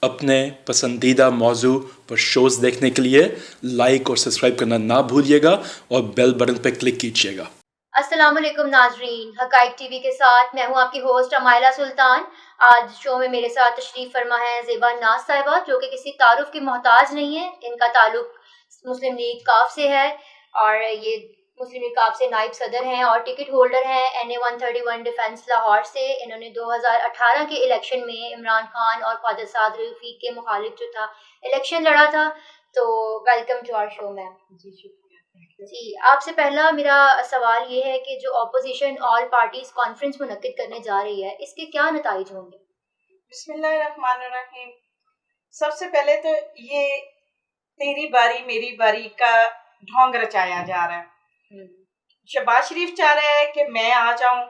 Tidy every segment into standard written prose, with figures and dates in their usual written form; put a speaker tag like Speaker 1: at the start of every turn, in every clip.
Speaker 1: अपने पसंदीदा मौजू पर शोज़ देखने के लिए लाइक और सब्सक्राइब करना ना भूलिएगा और बेल बटन पर क्लिक कीजिएगा।
Speaker 2: अस्सलामुअलैकुम नाजरीन, हकाइक टीवी के साथ मैं हूं आपकी होस्ट अमाइला सुल्तान। आज शो में मेरे साथ तशरीफ फरमा है ज़ेबा नाज साहिबा, जो कि किसी तारुफ की मोहताज नहीं है। इनका ताल्लुक मुस्लिम लीग काफ से है और ये मुस्लिम लीग काफ से नायब सदर हैं और टिकट होल्डर हैं NA 131 डिफेंस लाहौर से। इन्होंने 2018 के इलेक्शन में इमरान खान और ख्वाजा साद रफीक के मुखालिफ जो था इलेक्शन लड़ा था। तो welcome to our show ma'am.
Speaker 3: जी शुक्रिया।
Speaker 2: जी, आपसे पहला मेरा सवाल ये है कि जो अपोजिशन ऑल पार्टीज कॉन्फ्रेंस मुनक्किद करने जा रही है, इसके क्या नताइज होंगे?
Speaker 3: बिस्मिल्लाहिर्रहमानिर्रहीम। सबसे पहले तो ये तेरी बारी मेरी बारी का ढोंग रचाया जा रहा है। शहबाज शरीफ चाह रहा है कि मैं आ जाऊं,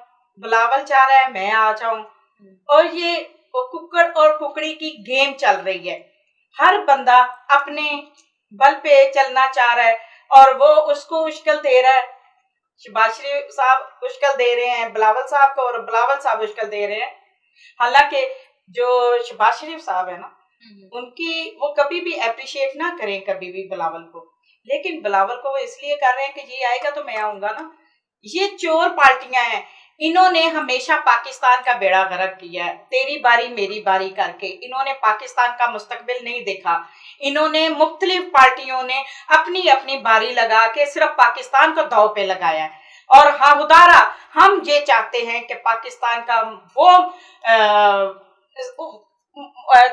Speaker 3: बिलावल चाह रहा है मैं आ जाऊं, और ये कुक्कड़ और कुकड़ी की गेम चल रही है। हर बंदा अपने बल पे चलना चाह रहा है और वो उसको उश्कल दे रहा है। शहबाज शरीफ साहब उश्कल दे रहे हैं बिलावल साहब को और बिलावल साहब उश्कल दे रहे हैं। हालांकि जो शहबाज शरीफ साहब है ना, उनकी वो कभी भी अप्रिशिएट ना करें कभी भी बिलावल को, लेकिन बिलावल को वो इसलिए कर रहे हैं कि ये आएगा तो मैं आऊंगा ना। ये चोर पार्टियां हैं, इन्होंने हमेशा पाकिस्तान का बेड़ा गर्क किया है। तेरी बारी मेरी बारी करके इन्होंने पाकिस्तान का मुस्तकबिल नहीं देखा। इन्होंने मुख्तलिफ पार्टियों ने अपनी अपनी बारी लगा के सिर्फ पाकिस्तान को दांव पे लगाया है। और हाँ खुदारा, हम ये चाहते हैं कि पाकिस्तान का वो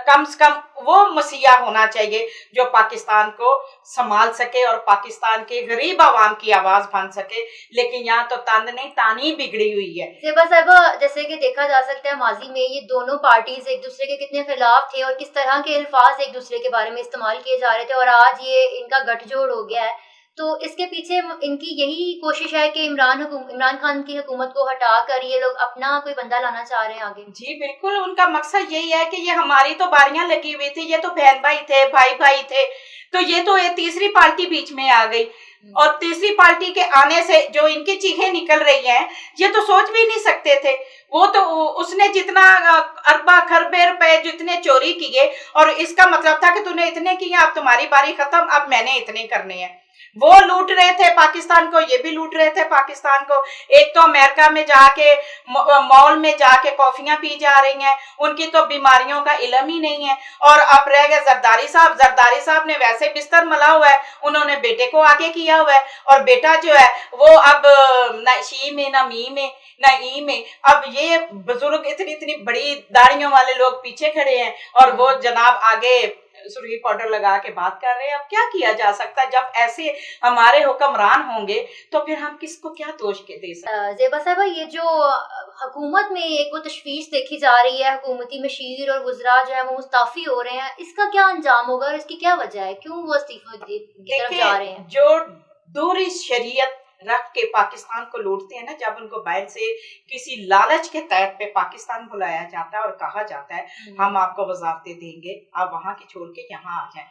Speaker 3: कम से कम वो मसीहा होना चाहिए जो पाकिस्तान को संभाल सके और पाकिस्तान के गरीब आवाम की आवाज बन सके। लेकिन यहाँ तो तंद नहीं तानी बिगड़ी हुई है।
Speaker 2: ज़ेबा साहिबा, जैसे कि देखा जा सकता है माजी में ये दोनों पार्टीज एक दूसरे के कितने खिलाफ थे और किस तरह के अल्फाज एक दूसरे के बारे में इस्तेमाल किए जा रहे थे, और आज ये इनका गठजोड़ हो गया है। तो इसके पीछे इनकी यही कोशिश है कि इमरान खान की हुकूमत को हटाकर ये लोग अपना कोई बंदा लाना चाह रहे हैं आगे।
Speaker 3: जी बिल्कुल, उनका मकसद यही है कि ये हमारी तो बारियां लगी हुई थी, ये तो बहन भाई थे, भाई भाई थे, तो ये तीसरी पार्टी बीच में आ गई। और तीसरी पार्टी के आने से जो इनकी चीखें निकल रही हैं, ये तो सोच भी नहीं सकते थे। वो तो उसने जितना अरबा खरबे रुपए जितने चोरी किए, और इसका मतलब था कि तूने इतने किए, अब तुम्हारी बारी खत्म, अब मैंने इतने करने हैं। वो लूट रहे थे पाकिस्तान को, ये भी लूट रहे थे पाकिस्तान को। एक तो अमेरिका में जाके मॉल में जाके कॉफियां पी जा रही हैं, उनकी तो बीमारियों का इल्म ही नहीं है। और अब रह गए जरदारी साहब ने वैसे बिस्तर मला हुआ है, उन्होंने बेटे को आगे किया हुआ है, और बेटा जो है वो अब न शी में न मी में न ई में, अब ये बुजुर्ग इतनी बड़ी दाढ़ियों वाले लोग पीछे खड़े हैं और वो जनाब आगे सुर्खी पाउडर लगा के बात कर रहे हैं। अब क्या किया जा सकता है? जब ऐसे हमारे हुक्मरान होंगे तो फिर हम किसको क्या दोष के दे सकते हैं?
Speaker 2: ज़ेबा साहिबा, ये जो हुकूमत में एक वो तशवीश देखी जा रही है, हुकूमती मशीर और वज़रा जो है वो मुस्ताफ़ी हो रहे हैं, इसका क्या अंजाम होगा और इसकी क्या वजह है? क्यों वो इस्तीफा की तरफ जा रहे हैं?
Speaker 3: जो दूरी शरीयत रख के पाकिस्तान को लूटते हैं ना, जब उनको बाहर से किसी लालच के तहत पे पाकिस्तान बुलाया जाता है और कहा जाता है हम आपको वजारतें देंगे, आप वहां की छोड़ के यहाँ आ जाएं,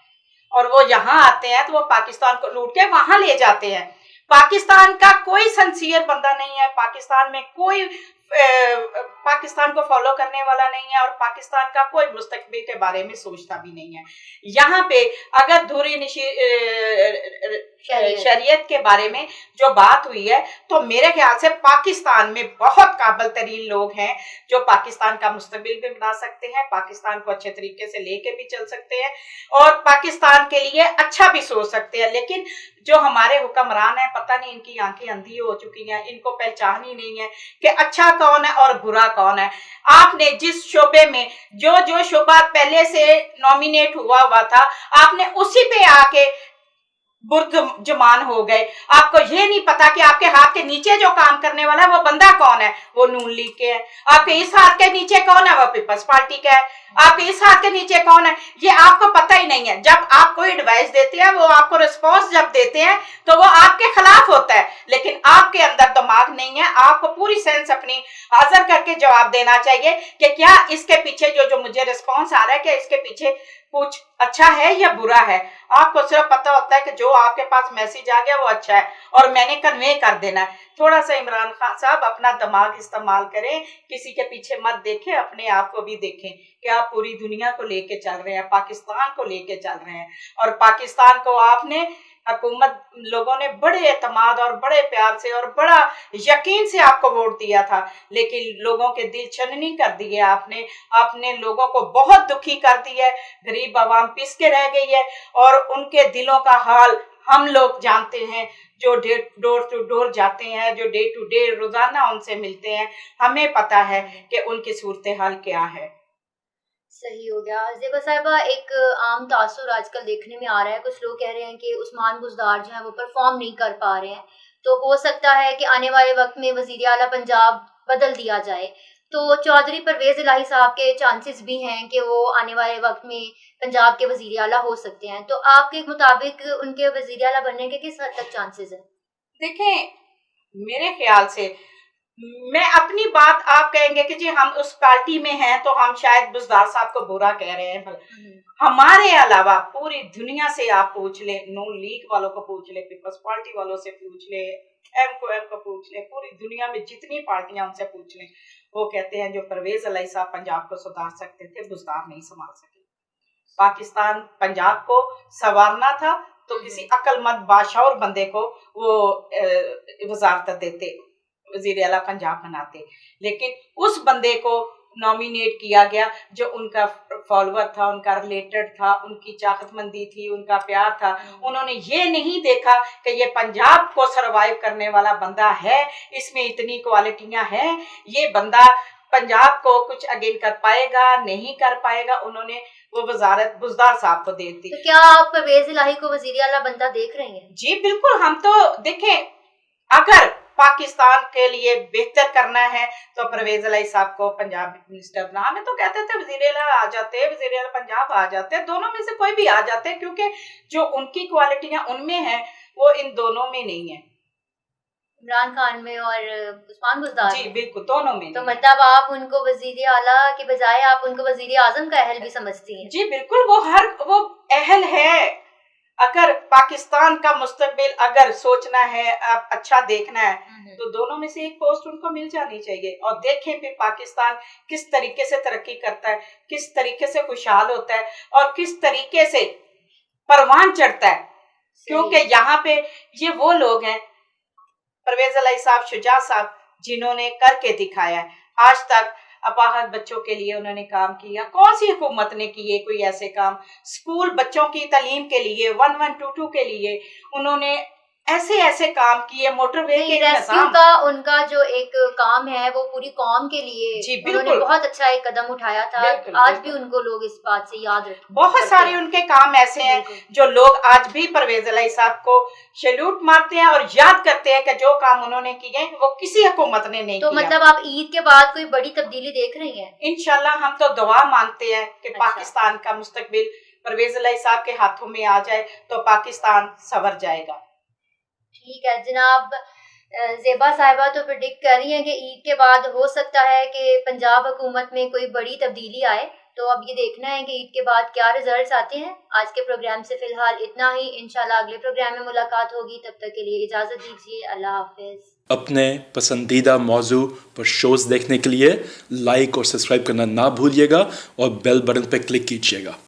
Speaker 3: और वो यहाँ आते हैं तो वो पाकिस्तान को लूट के वहां ले जाते हैं। पाकिस्तान का कोई सिंसियर बंदा नहीं है, पाकिस्तान में कोई पाकिस्तान को फॉलो करने वाला नहीं है, और पाकिस्तान का कोई मुस्तकबिल के बारे में सोचता भी नहीं है। यहाँ पे अगर धुरी शरीयत के बारे में जो बात हुई है, तो मेरे ख्याल से पाकिस्तान में बहुत काबिल तरीन लोग हैं जो पाकिस्तान का मुस्तकबिल भी बना सकते हैं, पाकिस्तान को अच्छे तरीके से लेके भी चल सकते हैं और पाकिस्तान के लिए अच्छा भी सोच सकते हैं। लेकिन जो हमारे हुक्मरान हैं, पता नहीं इनकी आंखें अंधी हो चुकी हैं, इनको पहचान ही नहीं है कि अच्छा कौन है और बुरा कौन है। आपने जिस शोबे में जो शोबा पहले से नॉमिनेट हुआ था, आपने उसी पे आके बुर्द जमान हो गए। आपको ये नहीं पता कि आपके हाथ के नीचे जो काम करने वाला है वो बंदा कौन है, वो नून लीग के है। आपके इस हाथ के नीचे कौन है, वो पीपल्स पार्टी का है। आपके इस हाथ के नीचे कौन है, ये आपको पता ही नहीं है। जब आप कोई एडवाइस देते हैं, वो आपको रिस्पॉन्स जब देते हैं तो वो आपके खिलाफ होता है, लेकिन आपके अंदर दिमाग नहीं है। आपको पूरी सेंस अपनी हाजिर करके जवाब देना चाहिए कि क्या इसके पीछे जो मुझे रिस्पॉन्स आ रहा है, क्या इसके पीछे कुछ अच्छा है या बुरा है। आपको सिर्फ पता होता है कि जो आपके पास मैसेज आ गया वो अच्छा है और मैंने कन्वे कर देना है। थोड़ा सा इमरान खान साहब अपना दिमाग इस्तेमाल करें, किसी के पीछे मत देखें, अपने आप को भी देखें कि आप पूरी दुनिया को लेके चल रहे हैं, पाकिस्तान को लेके चल रहे हैं। और पाकिस्तान को आपने हुकूमत लोगों ने बड़े एतमाद और बड़े प्यार से और बड़ा यकीन से आपको वोट दिया था, लेकिन लोगों के दिल छननी कर दिए आपने लोगों को बहुत दुखी कर दिया है। गरीब आवाम पिस के रह गई है और उनके दिलों का हाल हम लोग जानते हैं, जो डोर टू डोर जाते हैं, जो डे टू डे रोजाना उनसे मिलते हैं, हमें पता है कि उनकी सूरत हाल क्या है।
Speaker 2: सही हो गया। ज़ेबा साहिबा, एक आम तासुर आजकल देखने में आ रहा है, कुछ लोग कह रहे हैं कि उस्मान बुज़दार जो है वो परफॉर्म नहीं कर पा रहे हैं, तो हो सकता है कि आने वाले वक्त में वज़ीर आला पंजाब बदल दिया जाए, तो चौधरी परवेज़ इलाही साहब के चांसेस भी हैं कि वो आने वाले वक्त में पंजाब के वज़ीर आला हो सकते हैं, तो आपके मुताबिक उनके वज़ीर आला बनने के किस हद तक चांसेस हैं?
Speaker 3: देखें, मेरे ख्याल से मैं अपनी बात, आप कहेंगे कि जी हम उस पार्टी में हैं तो हम शायद बुज़दार साहब को बुरा कह रहे हैं। हमारे अलावा पूरी दुनिया से आप पूछ ले, नून लीग वालों को पूछ ले, पीपल्स पार्टी वालों से पूछ ले, एम को पूछ ले, पूरी दुनिया में जितनी पार्टियां उनसे पूछ ले, वो कहते हैं जो परवेज इलाही साहब पंजाब को सुधार सकते थे, बुज़दार नहीं संभाल सके। पाकिस्तान पंजाब को संवारना था तो किसी अक्लमंद बाशऊर बंदे को वो वजारत देते, वज़ीर आला पंजाब बनाते, लेकिन उस बंदे को नॉमिनेट किया गया जो उनका फॉलोअर था, उनका रिलेटेड था, उनकी चाहतमंदी थी, उनका प्यार था। उन्होंने ये नहीं देखा कि ये पंजाब को सरवाइव करने वाला बंदा है, इसमें इतनी क्वालिटियां हैं, ये बंदा पंजाब को कुछ अगेन कर पाएगा नहीं कर पाएगा। उन्होंने वो वजारत बुज़दार साहब को दे दी।
Speaker 2: तो क्या आप परवेज़ इलाही को वज़ीर आला बनता देख रही हैं? जी
Speaker 3: बिल्कुल, हम तो देखें, अगर पाकिस्तान के लिए बेहतर करना है तो परवेज इलाही साहब को पंजाब मिनिस्टर बना। हमें तो कहते थे वज़ीर आला आ जाते, वज़ीर आला पंजाब आ जाते, दोनों में से कोई भी आ जाते, क्योंकि जो उनकी क्वालिटियां उनमें हैं वो इन दोनों में नहीं है,
Speaker 2: इमरान खान में और उस्मान बुज़दार। जी
Speaker 3: बिल्कुल, दोनों में।
Speaker 2: तो मतलब आप उनको वज़ीर आला के बजाय आप उनको वज़ीर आज़म का अहल भी समझती हैं?
Speaker 3: जी बिल्कुल, वो अहल है। अगर पाकिस्तान का मुस्तकबिल अगर सोचना है, अच्छा देखना है, तो दोनों में से एक पोस्ट उनको मिल जानी चाहिए। और देखें फिर पाकिस्तान किस तरीके से तरक्की करता है, किस तरीके से खुशहाल होता है और किस तरीके से परवान चढ़ता है, क्योंकि यहाँ पे ये वो लोग हैं, परवेज इलाही साहब, शुजा साहब, जिन्होंने करके दिखाया है। आज तक अपाहज बच्चों के लिए उन्होंने काम किया, कौन सी हुकूमत ने किए कोई ऐसे काम? स्कूल बच्चों की तालीम के लिए 1122 के लिए उन्होंने ऐसे काम किए, मोटरवे के
Speaker 2: रेस्क्यू का उनका जो एक काम है वो पूरी कौम के लिए उन्होंने बहुत अच्छा एक कदम उठाया था। आज भी उनको लोग इस बात से याद रखते।
Speaker 3: बहुत सारे उनके काम ऐसे हैं जो लोग आज भी परवेज इलाही साहब को सैल्यूट मारते हैं और याद करते हैं कि जो काम उन्होंने किए वो किसी हुकूमत ने नहीं
Speaker 2: किया। तो मतलब आप ईद के बाद कोई बड़ी तब्दीली देख रही हैं?
Speaker 3: इंशाल्लाह हम तो दुआ मांगते हैं कि पाकिस्तान का मुस्तकबिल परवेज इलाही साहब के हाथों में आ जाए तो पाकिस्तान संवर जाएगा।
Speaker 2: ठीक है जनाब, ज़ेबा साहिबा तो प्रेडिक्ट कर रही हैं कि ईद के बाद हो सकता है कि पंजाब हुकूमत में कोई बड़ी तब्दीली आए, तो अब ये देखना है कि ईद के बाद क्या रिजल्ट्स आते हैं। आज के प्रोग्राम से फिलहाल इतना ही, इंशाल्लाह अगले प्रोग्राम में मुलाकात होगी, तब तक के लिए इजाज़त दीजिए, अल्लाह हाफिज़।
Speaker 1: अपने पसंदीदा मौजू पर शोज़ देखने के लिए लाइक और सब्सक्राइब करना ना भूलिएगा और बेल बटन पर क्लिक कीजिएगा।